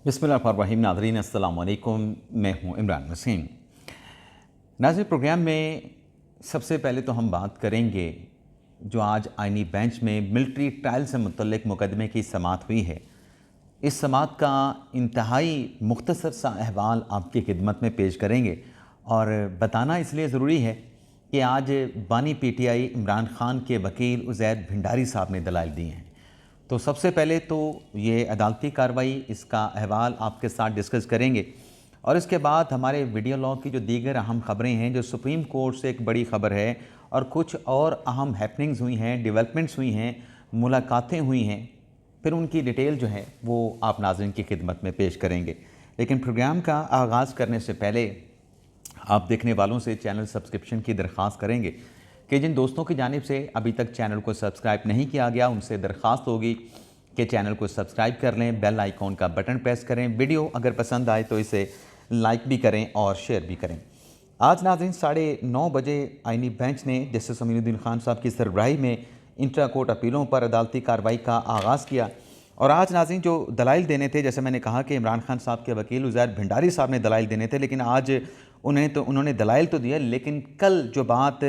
बिस्मिल्लाहिर्रहमानिर्रहीम। नाज़रीन अस्सलाम वालेकुम, मैं हूँ इमरान वसीम। नाज़रीन, प्रोग्राम में सबसे पहले तो हम बात करेंगे जो आज आइनी बेंच में मिलिट्री ट्रायल से मुतल्लिक मुकदमे की समाअत हुई है। इस समाअत का इंतहाई मुख्तसर सा अहवाल आपकी खिदमत में पेश करेंगे और बताना इसलिए ज़रूरी है कि आज बानी पीटीआई इमरान खान के वकील उज़ैर भिंडारी साहब ने दलाइल दिए हैं। तो सबसे पहले तो ये अदालती कार्रवाई, इसका अहवाल आपके साथ डिस्कस करेंगे और इसके बाद हमारे वीडियो लॉग की जो दीगर अहम ख़बरें हैं, जो सुप्रीम कोर्ट से एक बड़ी ख़बर है और कुछ और अहम हैपनिंग्स हुई हैं, डेवलपमेंट्स हुई हैं, मुलाकातें हुई हैं, फिर उनकी डिटेल जो है वो आप नाज़रीन की खिदमत में पेश करेंगे। लेकिन प्रोग्राम का आगाज़ करने से पहले आप देखने वालों से चैनल सब्सक्रिप्शन की दरख्वास्त करेंगे कि जिन दोस्तों की जानिब से अभी तक चैनल को सब्सक्राइब नहीं किया गया, उनसे दरख्वास्त होगी कि चैनल को सब्सक्राइब कर लें, बेल आइकॉन का बटन प्रेस करें, वीडियो अगर पसंद आए तो इसे लाइक भी करें और शेयर भी करें। आज नाज़रीन 9:30 बजे आइनी बेंच ने जस्टिस अमीनुद्दीन खान साहब की सरबराही में इंट्रा कोर्ट अपीलों पर अदालती कार्रवाई का आगाज़ किया और आज नाज़रीन जो दलाइल देने थे, जैसे मैंने कहा कि इमरान खान साहब के वकील उज़ैर भिंडारी साहब ने दलाइल देने थे, लेकिन आज उन्होंने दलाइल तो दिया, लेकिन कल जो बात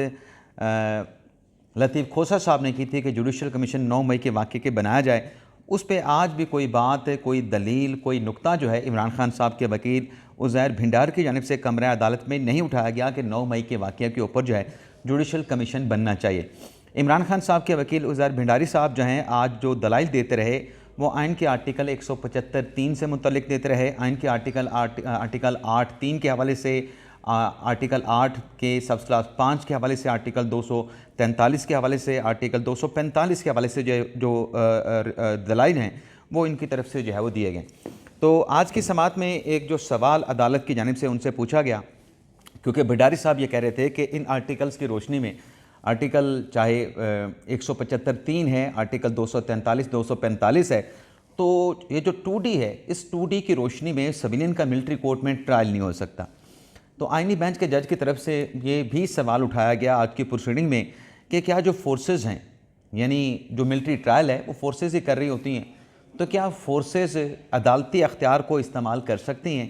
लतीफ़ खोसा साहब ने की थी कि जुडिशल कमीशन 9 मई के वाक़े के बनाया जाए, उस पर आज भी कोई बात, कोई दलील, कोई नुक्ता जो है इमरान खान साहब के वकील उज़ैर भिंडार की जानिब से कमरा अदालत में नहीं उठाया गया कि 9 मई के वाक़े के ऊपर जो है जुडिशल कमीशन बनना चाहिए। इमरान खान साहब के वकील उज़ैर भिंडारी साहब जो हैं, आज जो दलाइल देते रहे वो आइन के आर्टिकल 175(3) से मुतल्लिक देते रहे, आइन के आर्टिकल 8(3) के हवाले से, आर्टिकल 8 के सबक्लास 5 के हवाले से, आर्टिकल 243 के हवाले से, आर्टिकल 245 के हवाले से जो दलाइल हैं वो इनकी तरफ से जो है वो दिए गए। तो आज की समाअत में एक जो सवाल अदालत की जानिब से उनसे पूछा गया, क्योंकि भिंडारी साहब ये कह रहे थे कि इन आर्टिकल्स की रोशनी में, आर्टिकल चाहे 175(3) है, आर्टिकल 243, 245 है, तो ये जो 2D है, इस 2D की रोशनी में सिविलियन का मिलिट्री कोर्ट में ट्रायल नहीं हो सकता। तो आइनी बेंच के जज की तरफ से ये भी सवाल उठाया गया आज की प्रोसीडिंग में कि क्या जो फोर्सेस हैं, यानी जो मिलिट्री ट्रायल है वो फोर्सेस ही कर रही होती हैं, तो क्या फोर्सेस अदालती अख्तियार को इस्तेमाल कर सकती हैं?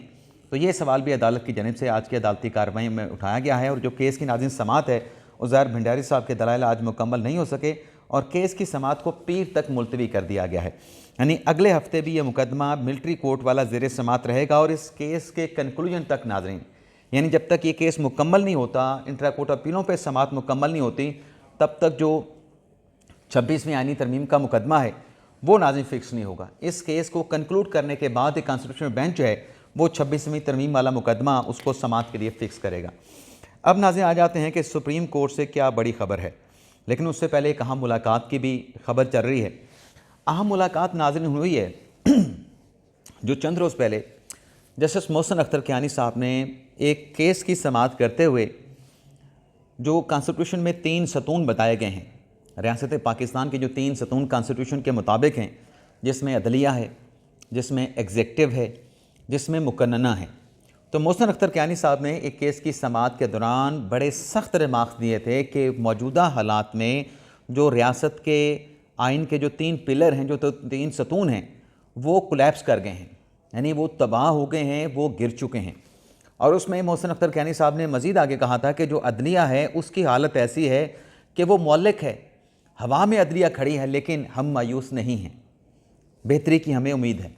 तो ये सवाल भी अदालत की जानिब से आज की अदालती कार्रवाई में उठाया गया है और जो केस की नाज़रीन समाअत है, उज़ैर भिंडारी साहब के दलाइल आज मुकम्मल नहीं हो सके और केस की समाअत को पीर तक मुलतवी कर दिया गया है। यानी अगले हफ्ते भी ये मुकदमा मिलिट्री कोर्ट वाला ज़ेर समाअत रहेगा और इस केस के कंक्लूजन तक नाज़रीन, यानी जब तक ये केस मुकम्मल नहीं होता, इंट्रा कोर्ट अपीलों पे समाअत मुकम्मल नहीं होती, तब तक जो 26वीं आइनी तरमीम का मुकदमा है वो नाज़रीन फिक्स नहीं होगा। इस केस को कंक्लूड करने के बाद एक कॉन्स्टिट्यूशनल बेंच जो है वो 26वीं तरमीम वाला मुकदमा उसको समाअत के लिए फ़िक्स करेगा। अब नाज़रीन आ जाते हैं कि सुप्रीम कोर्ट से क्या बड़ी ख़बर है, लेकिन उससे पहले एक अहम मुलाकात की भी खबर चल रही है। अहम मुलाकात नाज़रीन हुई है जो चंद रोज़ पहले जस्टिस मोहसिन अख्तर कियानी साहब ने एक केस की समाअत करते हुए जो कॉन्स्टिट्यूशन में 3 सतून बताए गए हैं, रियासत पाकिस्तान के जो 3 सतून कॉन्स्टिट्यूशन के मुताबिक हैं, जिसमें अदलिया है, जिसमें एग्जेक्टिव है, जिसमें मुकन्नना है। तो मोहसिन अख्तर कियानी साहब ने एक केस की समाअत के दौरान बड़े सख्त रिमार्क्स दिए थे कि मौजूदा हालात में जो रियासत के आइन के जो 3 पिलर हैं, जो 3 सतून हैं, वो कोलैप्स कर गए हैं, यानी वो तबाह हो गए हैं, वो गिर चुके हैं। और उसमें मोहसिन अख्तर कियानी साहब ने मज़ीद आगे कहा था कि जो अदलिया है उसकी हालत ऐसी है कि वो मौलिक है, हवा में अदलिया खड़ी है, लेकिन हम मायूस नहीं हैं, बेहतरी की हमें उम्मीद है।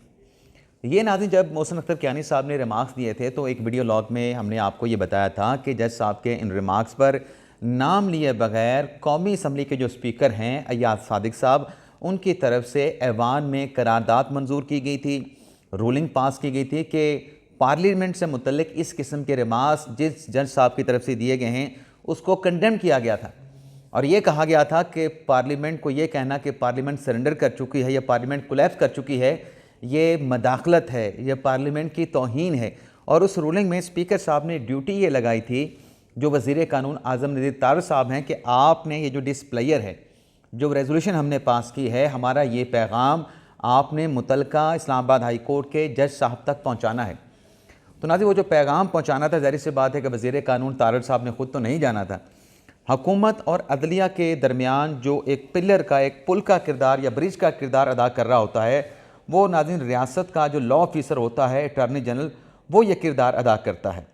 ये नाज़रीन जब मोहसिन अख्तर कियानी साहब ने रिमार्क्स दिए थे तो एक वीडियो लॉग में हमने आपको ये बताया था कि जज साहब के इन रिमार्क्स पर नाम लिए बगैर कौमी असम्बली के जो स्पीकर हैं अय्याज सादिक साहब, उनकी तरफ से ऐवान में करारदाद मंजूर की गई थी, रूलिंग पास की गई थी कि पार्लियामेंट से मुतल्लिक इस किस्म के रिमार्क्स जिस जज साहब की तरफ से दिए गए हैं उसको कंडेम किया गया था और ये कहा गया था कि पार्लियामेंट को ये कहना कि पार्लियामेंट सरेंडर कर चुकी है या पार्लियामेंट कोलैप्स कर चुकी है, ये मदाखलत है, ये पार्लियामेंट की तौहीन है। और उस रूलिंग में स्पीकर साहब ने ड्यूटी ये लगाई थी जो वज़ीर कानून आज़म नज़ीर तारड़ साहब हैं कि आपने ये जो डिस्प्लेयर है, जो रेजोल्यूशन हमने पास की है, हमारा ये पैगाम आपने मुतलका इस्लामाबाद हाई कोर्ट के जज साहब तक पहुँचाना है। तो नाज़रीन वो जो पैगाम पहुँचाना था, ज़ाहिर सी बात है कि वज़ीर कानून तारड़ साहब ने ख़ुद तो नहीं जाना था। हुकूमत और अदलिया के दरमियान जो एक पिलर का, एक पुल का किरदार या ब्रिज का किरदार अदा कर रहा होता है, वो नाज़रीन रियासत का जो लॉ ऑफिसर होता है अटॉर्नी जनरल, वो ये किरदार अदा करता है।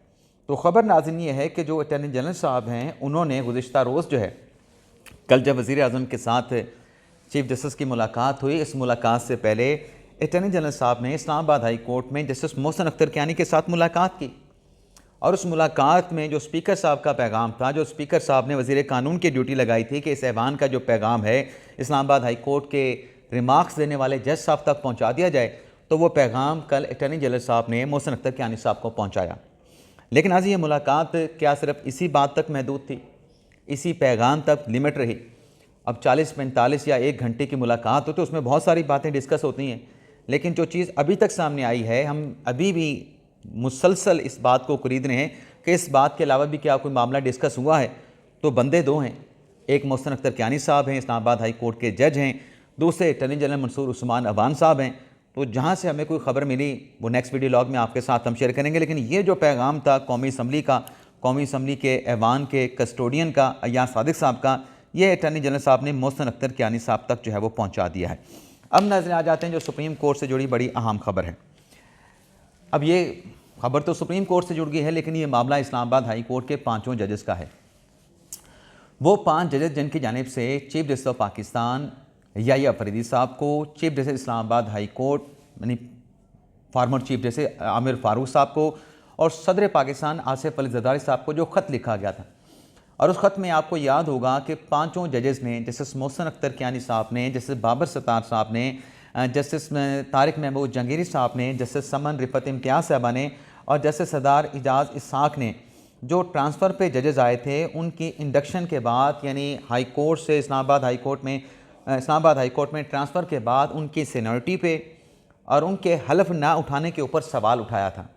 तो ख़बर नाज़रीन ये है कि जो अटॉर्नी जनरल साहब हैं उन्होंने गुज़िश्ता रोज़ जो है, कल जब वज़ीर आज़म के साथ चीफ जस्टिस की मुलाकात हुई, इस मुलाकात से पहले अटॉर्नी जनरल साहब ने इस्लामाबाद हाई कोर्ट में जस्टिस मोहसिन अख्तर कियानी के साथ मुलाकात की और उस मुलाकात में जो स्पीकर साहब का पैगाम था, जो स्पीकर साहब ने वज़ीर कानून की ड्यूटी लगाई थी कि इस ऐवान का जो पैगाम है इस्लामाबाद हाई कोर्ट के रिमार्क्स देने वाले जज साहब तक पहुंचा दिया जाए, तो वो पैगाम कल अटॉर्नी जनरल साहब ने मोहसिन अख्तर कियानी साहब को पहुंचाया। लेकिन आज ये मुलाकात क्या सिर्फ इसी बात तक महदूद थी, इसी पैगाम तक लिमिट रही? अब 40-45 या 1 घंटे की मुलाकात हो तो उसमें बहुत सारी बातें डिस्कस होती हैं, लेकिन जो चीज़ अभी तक सामने आई है, हम अभी भी मुसलसल इस बात को खरीद रहे हैं कि इस बात के अलावा भी क्या कोई मामला डिस्कस हुआ है। तो बंदे दो हैं, एक मोहसिन अख्तर कियानी साहब हैं, इस्लामाबाद हाई कोर्ट के जज हैं, दूसरे अटॉर्नी जनरल मंसूर उस्मान अवान साहब हैं। तो जहाँ से हमें कोई ख़बर मिली वो नेक्स्ट वीडियो लॉग में आपके साथ हम शेयर करेंगे। लेकिन ये जो पैगाम था कौमी असम्बली का, कौमी असम्बली के ऐवान के कस्टोडियन का अय्याज सादिक साहब का, ये अटॉर्नी जनरल साहब ने मोहसिन अख्तर कियानी साहब तक जो है वो पहुँचा दिया है। अब नाज़रीन आ जाते हैं जो सुप्रीम कोर्ट से जुड़ी बड़ी अहम खबर है। अब ये खबर तो सुप्रीम कोर्ट से जुड़ गई है, लेकिन ये मामला इस्लामाबाद हाई कोर्ट के 5 जजेस का है। वो 5 जजेस जिनकी जानिब से chief justice of Pakistan Yahya Faridi साहब को, chief justice Islamabad high court यानी former chief justice Aamir Farooq साहब को और सदर पाकिस्तान आसिफ अली जरदारी साहब को जो ख़त लिखा गया था, और उस ख़त में आपको याद होगा कि 5 जजेस ने, जस्टिस मोहसिन अख्तर कियानी साहब ने, जस्टिस बाबर सत्तार साहब ने, जस्टिस तारिक महमूद जहांगीरी साहब ने, जस्टिस समन रिफत इम्तियाज़ साहबा ने और जस्टिस सरदार इजाज़ इसाक ने, जो ट्रांसफ़र पे जजेस आए थे, उनकी इंडक्शन के बाद यानी हाई कोर्ट से इस्लामाबाद हाई कोर्ट में ट्रांसफ़र के बाद उनकी सीनियरिटी पे और उनके हलफ ना उठाने के ऊपर सवाल उठाया था।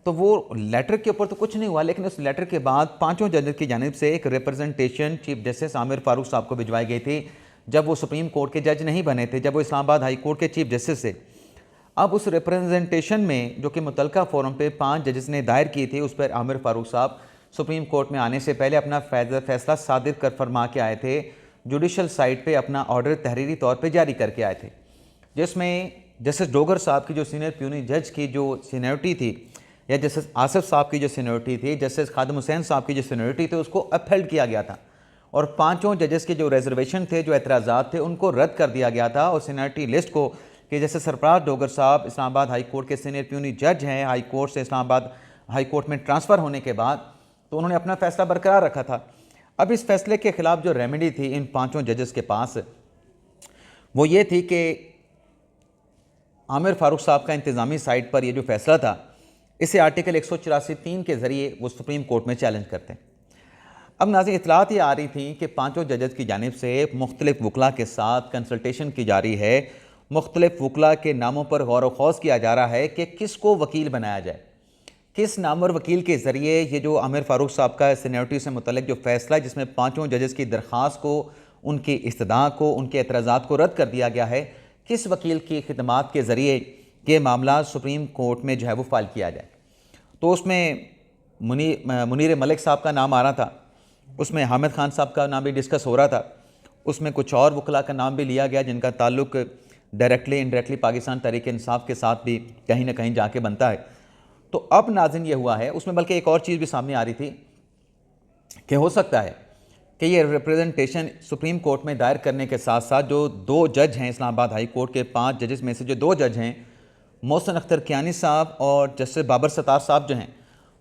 तो वो लेटर के ऊपर तो कुछ नहीं हुआ, लेकिन उस लेटर के बाद 5 जजेस की जानिब से एक representation chief justice Aamir Farooq साहब को भिजवाई गई थी, जब वो सुप्रीम कोर्ट के जज नहीं बने थे, जब वो इस्लामाबाद हाई कोर्ट के चीफ जस्टिस थे। अब उस रिप्रेजेंटेशन में जो कि मुतलका फोरम पे 5 जजेस ने दायर की थी, उस पर आमिर फारूक साहब सुप्रीम कोर्ट में आने से पहले अपना फैसला सादिर कर फरमा के आए थे, जुडिशल साइट पे अपना ऑर्डर तहरीरी तौर पे जारी करके आए थे, जिसमें जस्टिस डोगर साहब की जो सीनियर प्यूनी जज की जो सीनियरिटी थी, या जस्टिस आसिफ साहब की जो सीनियरिटी थी, जस्टिस खादिम हुसैन साहब की जो सीनियरिटी थी, उसको अपहेल्ड किया गया था और 5 जजेस के जो रिजर्वेशन थे, जो एतराज़ात थे, उनको रद्द कर दिया गया था। और सीनियरिटी लिस्ट को कि जैसे सरफराज डोगर साहब इस्लामाबाद हाई कोर्ट के सीनियर प्यूनी जज हैं, हाई कोर्ट से इस्लामाबाद हाई कोर्ट में ट्रांसफ़र होने के बाद, तो उन्होंने अपना फ़ैसला बरकरार रखा था। अब इस फैसले के ख़िलाफ़ जो रेमेडी थी इन 5 जजेस के पास, वो ये थी कि आमिर फारूक साहब का इंतज़ामी साइट पर ये जो फैसला था, इसे आर्टिकल 184(3) के ज़रिए वो सुप्रीम कोर्ट में चैलेंज करते हैं। अब नाज़रीन इतलात ये आ रही थी कि 5 जजेस की जानिब से मुख्तलिफ वकला के साथ कंसल्टेशन की जा रही है, मुख्तलिफ वकला के नामों पर गौर व खौज किया जा रहा है कि किसको वकील बनाया जाए, किस नामवर वकील के ज़रिए ये जो आमिर फारूक साहब का सीनियरिटी से मुतल्लिक जो फ़ैसला है, जिसमें 5 जजेस की दरख्वास्त को, उनकी इस्तदा को, उनके एतराज़ात को रद्द कर दिया गया है, किस वकील की खिदमात के ज़रिए ये मामला सुप्रीम कोर्ट में जो है वो फाइल किया जाए। तो उसमें मुनीर मलिक साहब का नाम आ रहा था, उसमें हामिद खान साहब का नाम भी डिस्कस हो रहा था, उसमें कुछ और वकला का नाम भी लिया गया जिनका ताल्लुक़ डायरेक्टली इनडायरेक्टली पाकिस्तान तहरीक इंसाफ के साथ भी कहीं ना कहीं जाके बनता है। तो अब नाज़रीन ये हुआ है, उसमें बल्कि एक और चीज़ भी सामने आ रही थी कि हो सकता है कि ये रिप्रेजेंटेशन सुप्रीम कोर्ट में दायर करने के साथ साथ जो 2 जज हैं इस्लामाबाद हाई कोर्ट के 5 जजेस में से जो 2 जज हैं, मोहसिन अख्तर कियानी साहब और जस्टिस बाबर सत्तार साहब जो हैं,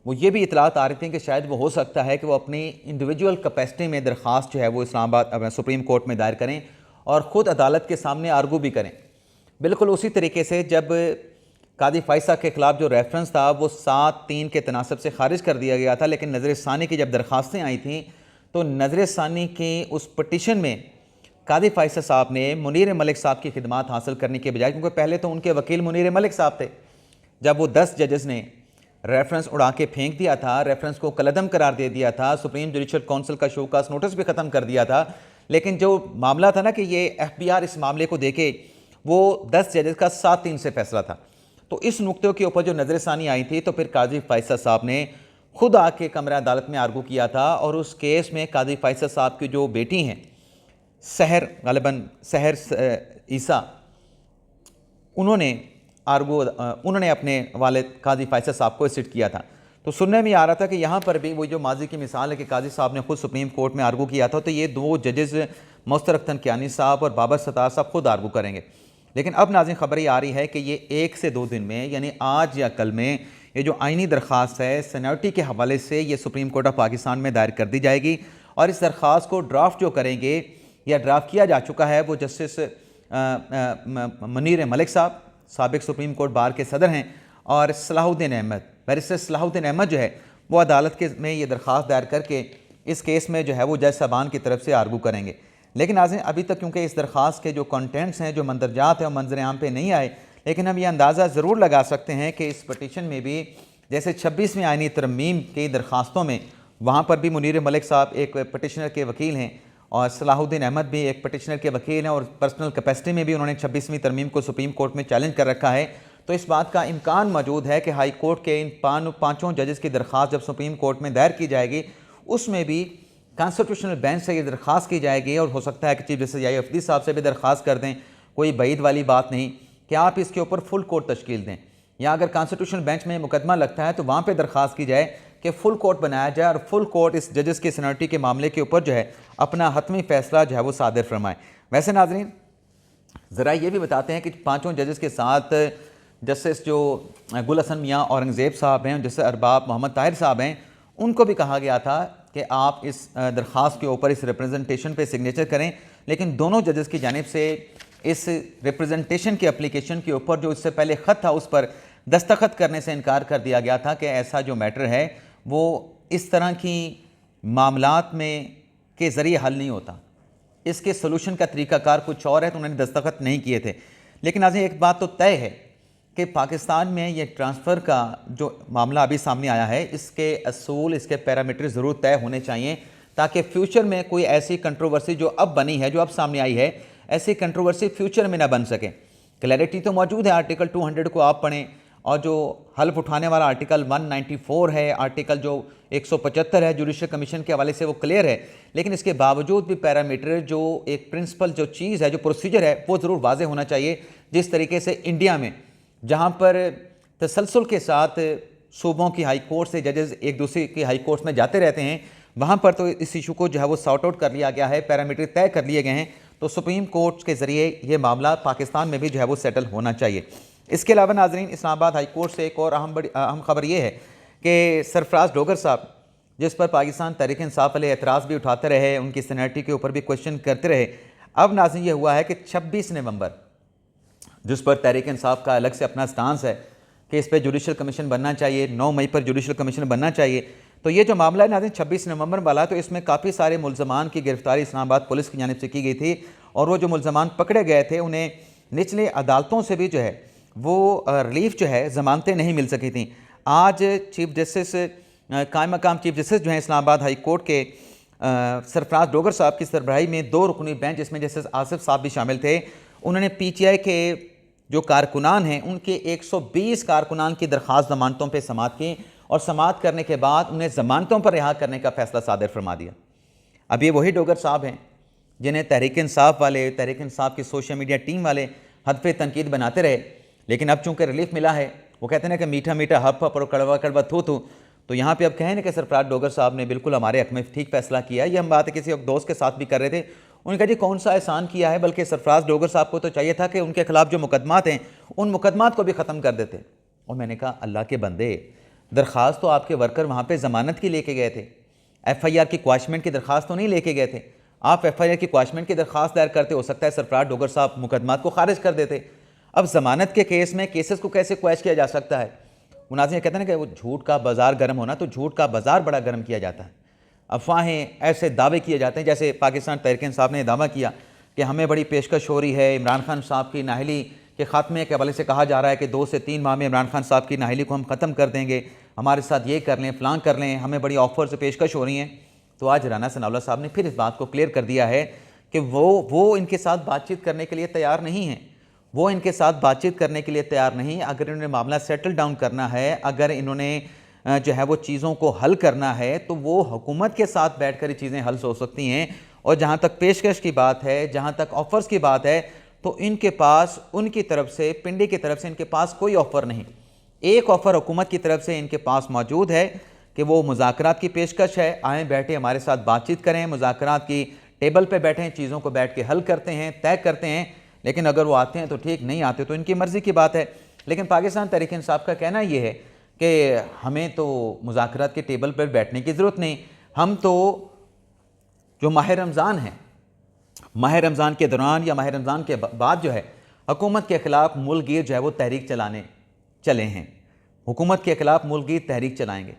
वो ये भी इतलात आ रही थी कि शायद वो हो सकता है कि वो अपनी इंडिविजुअल कैपेसिटी में दरख्वास्त जो है वो इस्लामाबाद सुप्रीम कोर्ट में दायर करें और ख़ुद अदालत के सामने आर्गू भी करें। बिल्कुल उसी तरीके से जब कादी फ़ाइसा के ख़िलाफ़ जो रेफरेंस था वो 7-3 के तनासब से खारिज कर दिया गया था, लेकिन नज़र सानी की जब दरख्वास्तें आई थी तो नज़र सानी की उस पटिशन में कादी फ़ाइसा साहब ने मुनीर मलिक साहब की खिदमात हासिल करने के बजाय, क्योंकि पहले तो उनके वकील मुनीर मलिक साहब थे, जब वो 10 जजेस ने रेफरेंस उड़ा के फेंक दिया था, रेफरेंस को कलअदम करार दे दिया था, सुप्रीम जुडिशल काउंसिल का शोकास नोटिस भी ख़त्म कर दिया था, लेकिन जो मामला था ना कि ये FBI इस मामले को देखे, वो 10 जजेस का 7-3 से फैसला था। तो इस नुक्ते के ऊपर जो नज़र सानी आई थी, तो फिर काजी फ़ाइसा साहब ने खुद आके कमरा अदालत में आर्गू किया था और उस केस में काजी फ़ाइसा साहब की जो बेटी हैं सहर, गालिबन सहर ईसा, उन्होंने अपने वाले काजी फैसल साहब को सिट किया था। तो सुनने में आ रहा था कि यहाँ पर भी वही जो माजी की मिसाल है कि काजी साहब ने खुद सुप्रीम कोर्ट में आर्गू किया था, तो ये दो जजेस मुस्तरक तनकियानी साहब और बाबर सत्तार साहब खुद आर्गू करेंगे। लेकिन अब नाज़रीन खबर ये आ रही है कि ये 1 से 2 दिन में, यानी आज या कल में, ये जो आइनी दरख्वास्त है सीनियरिटी के हवाले से ये सुप्रीम कोर्ट ऑफ पाकिस्तान में दायर कर दी जाएगी। और इस दरख्वास्त को ड्राफ्ट जो करेंगे या ड्राफ्ट किया जा चुका है वो जस्टिस मुनीर मलिक साहब, साबिक सुप्रीम कोर्ट बार के सदर हैं, और सलाहुद्दीन अहमद, बैरिस्टर सलाहुद्दीन अहमद जो है वो अदालत के में ये दरख्वास्त दायर करके इस केस में जो है वो जज साहबान की तरफ से आर्गू करेंगे। लेकिन नाज़रीन अभी तक क्योंकि इस दरख्वास्त के जो कंटेंट्स हैं, जो मंदरजात हैं, वो मंजर आम पे नहीं आए, लेकिन हम ये अंदाज़ा ज़रूर लगा सकते हैं कि इस पटिशन में भी जैसे 26वीं आइनी तरमीम की दरख्वास्तों में, वहाँ पर भी मुनीर मलिक साहब एक पटिशनर के वकील हैं और सलाहुद्दीन अहमद भी एक पटिशनर के वकील हैं, और पर्सनल कैपेसिटी में भी उन्होंने 26वीं तरमीम को सुप्रीम कोर्ट में चैलेंज कर रखा है। तो इस बात का इम्कान मौजूद है कि हाई कोर्ट के इन पाँचों जजेस की दरख्वास्त जब सुप्रीम कोर्ट में दायर की जाएगी, उसमें भी कॉन्स्टिट्यूशनल बेंच से ये दरख्वास्त की जाएगी, और हो सकता है कि चीफ जस्टिस याई अफदी साहब से भी दरख्वास्त कर दें, कोई बईद वाली बात नहीं कि आप इसके ऊपर फुल कोर्ट तश्कील दें, या अगर कॉन्स्टिट्यूशनल बेंच में मुकदमा लगता है तो वहाँ पर दरख्वास्त की जाए कि फुल कोर्ट बनाया जाए और फुल कोर्ट इस जजेस की सीनियरिटी के मामले के ऊपर जो है अपना हतमी फैसला जो है वो सादिर फरमाए। वैसे नाज़रीन ज़रा ये भी बताते हैं कि 5 जजेस के साथ जस्टिस जो गुल हसन मियाँ औरंगज़ेब साहब हैं, जस्टिस अरबाब मोहम्मद ताहिर साहब हैं, उनको भी कहा गया था कि आप इस दरख्वास्त के ऊपर इस रिप्रेजेंटेशन पे सिग्नेचर करें, लेकिन दोनों जजेस की जानिब से इस रिप्रेजेंटेशन की एप्लीकेशन के ऊपर जो इससे पहले ख़त था उस पर दस्तखत करने से इनकार कर दिया गया था कि ऐसा जो मैटर है वो इस तरह की मामलात में के ज़रिए हल नहीं होता, इसके सलूशन का तरीक़ाकार कुछ और है, तो उन्होंने दस्तखत नहीं किए थे। लेकिन आज एक बात तो तय है कि पाकिस्तान में ये ट्रांसफ़र का जो मामला अभी सामने आया है, इसके असूल, इसके पैरामीटर ज़रूर तय होने चाहिए, ताकि फ्यूचर में कोई ऐसी कंट्रोवर्सी जो अब बनी है, जो अब सामने आई है, ऐसी कंट्रोवर्सी फ्यूचर में ना बन सके। क्लैरिटी तो मौजूद है, आर्टिकल 200 को आप पढ़ें, और जो हल्फ उठाने वाला आर्टिकल 194 है, आर्टिकल जो 175 है जुडिशल कमीशन के हवाले से, वो क्लियर है। लेकिन इसके बावजूद भी पैरामीटर, जो एक प्रिंसिपल जो चीज़ है, जो प्रोसीजर है, वो ज़रूर वाज़ेह होना चाहिए। जिस तरीके से इंडिया में जहाँ पर तसलसल के साथ सूबों की हाई कोर्ट से जजेस एक दूसरे की हाई कोर्ट में जाते रहते हैं, वहाँ पर तो इस इशू को जो है वो सॉर्ट आउट कर लिया गया है, पैरामीटर तय कर लिए गए हैं। तो सुप्रीम कोर्ट के ज़रिए ये मामला पाकिस्तान में भी जो है वो सेटल होना चाहिए। इसके अलावा नाजरीन इस्लामाबाद हाई कोर्ट से एक और अहम खबर ये है कि सरफराज डोगर साहब, जिस पर पाकिस्तान तहरीक इंसाफ वाले एतराज़ भी उठाते रहे, उनकी सीनियरिटी के ऊपर भी क्वेश्चन करते रहे, अब नाज़रीन ये हुआ है कि 26 नवंबर, जिस पर तहरीक इंसाफ का अलग से अपना स्टांस है कि इस पर जुडिशल कमीशन बनना चाहिए, 9 मई पर जुडिशल कमीशन बनना चाहिए। तो ये जो मामला है नाज़रीन 26 नवंबर वाला, तो इसमें काफ़ी सारे मुल्ज़मान की गिरफ्तारी इस्लामाबाद पुलिस की जानिब से की गई थी, और वो जो मुल्ज़मान पकड़े गए थे उन्हें निचले अदालतों से भी जो है वो रिलीफ जो है ज़मानतें नहीं मिल सकी थी। आज चीफ जस्टिस कायम मकाम चीफ जस्टिस जो हैं इस्लामाबाद हाई कोर्ट के सरफराज डोगर साहब की सरबराही में 2 रुकनी बेंच, जिसमें जस्टिस आसिफ साहब भी शामिल थे, उन्होंने PTI के जो कारकुनान हैं उनके 120 कारकुनान की दरख्वास्त ज़मानतों पर समाअत की, और समाअत करने के बाद उन्हें ज़मानतों पर रिहा करने का फ़ैसला सादिर फरमा दिया। अब ये वही डोगर साहब हैं जिन्हें तहरीक इंसाफ वाले, तहरीक इंसाफ की सोशल मीडिया टीम वाले हदफ़ तनकीद बनाते रहे, लेकिन अब चूँकि रिलीफ मिला है, वो कहते हैं कि मीठा मीठा हप हप और कड़वा कड़वा थू थू, तो यहाँ पे अब कहें ना कि सरफराज डोगर साहब ने बिल्कुल हमारे हक में ठीक फैसला किया। ये हम बात किसी दोस्त के साथ भी कर रहे थे, उन्होंने कहा जी कौन सा एहसान किया है, बल्कि सरफराज डोगर साहब को तो चाहिए था कि उनके खिलाफ जो मुकदमात हैं उन मुकदमात को भी ख़त्म कर देते। और मैंने कहा अल्लाह के बंदे, दरख्वास्त तो आपके वर्कर वहाँ पर ज़मानत की लेके गए थे, FIR की क्वाशमेंट की दरख्वास्त तो नहीं लेके गए थे। आप FIR की क्वाशमेंट की दरख्वास्त दायर करते, हो सकता है सरफराज डोगर साहब मुकदमात को खारिज कर देते। अब ज़मानत के केस में केसेस को कैसे क्वैश किया जा सकता है? मुनाज़िर कहते हैं ना कि वो झूठ का बाज़ार गर्म होना, तो झूठ का बाज़ार बड़ा गर्म किया जाता है। अफवाहें, ऐसे दावे किए जाते हैं, जैसे पाकिस्तान तहरीक इंसाफ ने दावा किया कि हमें बड़ी पेशकश हो रही है, इमरान खान साहब की नाहली के ख़ात्मे के हवाले से कहा जा रहा है कि 2 से 3 माह में इमरान खान साहब की नाहली को हम ख़त्म कर देंगे, हमारे साथ ये कर लें, फ़लाँ कर लें, हमें बड़ी ऑफ़र से पेशकश हो रही हैं। तो आज राना सनाउल्लाह साहब ने फिर इस बात को क्लियर कर दिया है कि वो इनके साथ बातचीत करने के लिए तैयार नहीं हैं, वो इनके साथ बातचीत करने के लिए तैयार नहीं। अगर इन्होंने मामला सेटल डाउन करना है, अगर इन्होंने जो है वो चीज़ों को हल करना है, तो वो हुकूमत के साथ बैठ कर ये चीज़ें हल हो सकती हैं। और जहाँ तक पेशकश की बात है, जहाँ तक ऑफ़र्स की बात है, तो इनके पास उनकी तरफ से, पिंडी की तरफ से इनके पास कोई ऑफ़र नहीं। एक ऑफ़र हुकूमत की तरफ से इनके पास मौजूद है कि वो मुज़ाकरात की पेशकश है, आएँ बैठे हमारे साथ बातचीत करें, मुज़ाकरात की टेबल पे बैठें, चीज़ों को बैठ के हल करते हैं, तय करते हैं। लेकिन अगर वो आते हैं तो ठीक, नहीं आते तो इनकी मर्ज़ी की बात है। लेकिन पाकिस्तान तहरीक इंसाफ का कहना ये है कि हमें तो मुज़ाकरात के टेबल पर बैठने की ज़रूरत नहीं, हम तो जो माह रमज़ान है, माह रमज़ान के दौरान या माह रमज़ान के बाद जो है हुकूमत के ख़िलाफ़ मुल्कगीर जो है वो तहरीक चलाने चले हैं, हुकूमत के ख़िलाफ़ मुल्कगीर तहरीक चलाएँगे।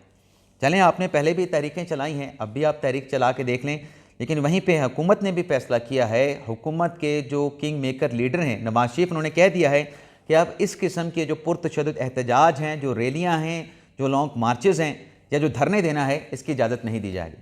चलें, आपने पहले भी तहरीकें चलाई हैं, अब भी आप तहरीक चला के देख लें। लेकिन वहीं पे हुकूमत ने भी फैसला किया है, हुकूमत के जो किंग मेकर लीडर हैं नवाज शरीफ, उन्होंने कह दिया है कि अब इस किस्म के जो पुरतशद्दुद एहतजाज हैं, जो रैलियाँ हैं, जो लॉन्ग मार्चेज़ हैं या जो धरने देना है, इसकी इजाज़त नहीं दी जाएगी।